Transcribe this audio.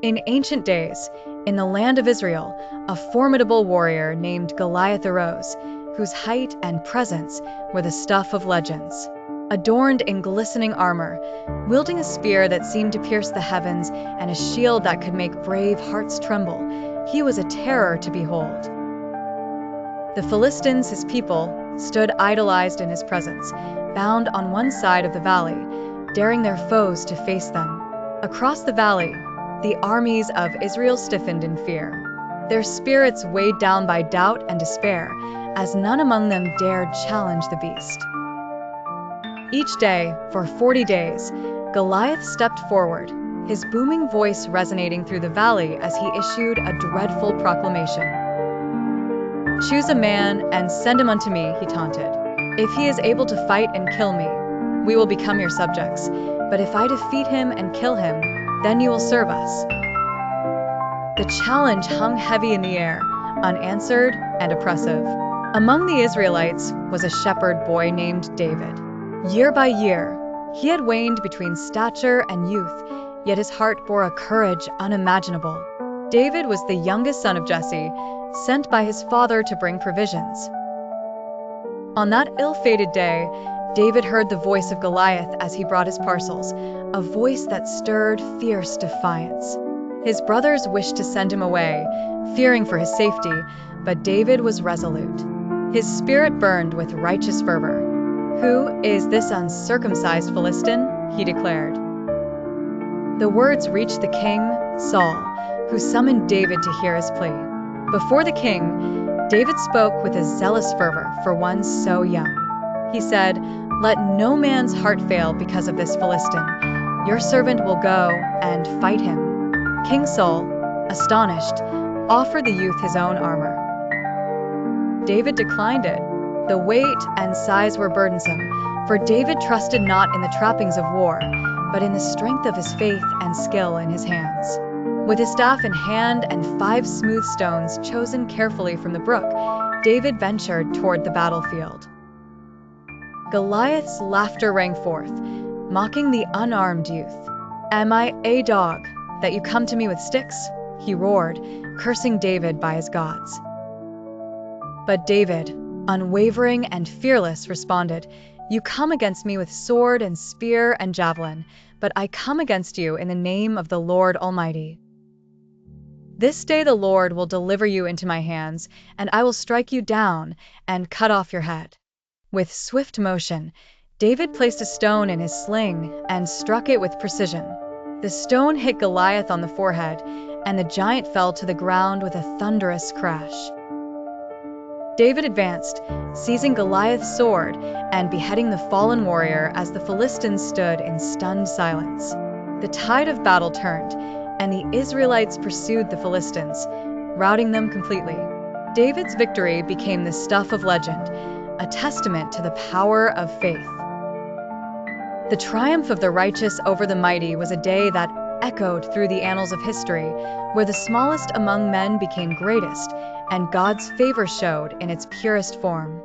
In ancient days, in the land of Israel, a formidable warrior named Goliath arose, whose height and presence were the stuff of legends. Adorned in glistening armor, wielding a spear that seemed to pierce the heavens and a shield that could make brave hearts tremble, he was a terror to behold. The Philistines, his people, stood idolized in his presence, bound on one side of the valley, daring their foes to face them. Across the valley, the armies of Israel stiffened in fear, their spirits weighed down by doubt and despair, as none among them dared challenge the beast. Each day, for 40 days, Goliath stepped forward, his booming voice resonating through the valley as he issued a dreadful proclamation. "Choose a man and send him unto me," he taunted. "If he is able to fight and kill me, we will become your subjects. But if I defeat him and kill him, then you will serve us." The challenge hung heavy in the air, unanswered and oppressive. Among the Israelites was a shepherd boy named David. Year by year, he had waned between stature and youth, yet his heart bore a courage unimaginable. David was the youngest son of Jesse, sent by his father to bring provisions. On that ill-fated day, David heard the voice of Goliath as he brought his parcels, a voice that stirred fierce defiance. His brothers wished to send him away, fearing for his safety, but David was resolute. His spirit burned with righteous fervor. "Who is this uncircumcised Philistine?" he declared. The words reached the king, Saul, who summoned David to hear his plea. Before the king, David spoke with a zealous fervor for one so young. He said, "Let no man's heart fail because of this Philistine. Your servant will go and fight him." King Saul, astonished, offered the youth his own armor. David declined it. The weight and size were burdensome, for David trusted not in the trappings of war, but in the strength of his faith and skill in his hands. With his staff in hand and 5 smooth stones chosen carefully from the brook, David ventured toward the battlefield. Goliath's laughter rang forth, mocking the unarmed youth. "Am I a dog, that you come to me with sticks?" he roared, cursing David by his gods. But David, unwavering and fearless, responded, "You come against me with sword and spear and javelin, but I come against you in the name of the Lord Almighty. This day the Lord will deliver you into my hands, and I will strike you down and cut off your head." With swift motion, David placed a stone in his sling and struck it with precision. The stone hit Goliath on the forehead, and the giant fell to the ground with a thunderous crash. David advanced, seizing Goliath's sword and beheading the fallen warrior as the Philistines stood in stunned silence. The tide of battle turned, and the Israelites pursued the Philistines, routing them completely. David's victory became the stuff of legend, a testament to the power of faith. The triumph of the righteous over the mighty was a day that echoed through the annals of history, where the smallest among men became greatest, and God's favor showed in its purest form.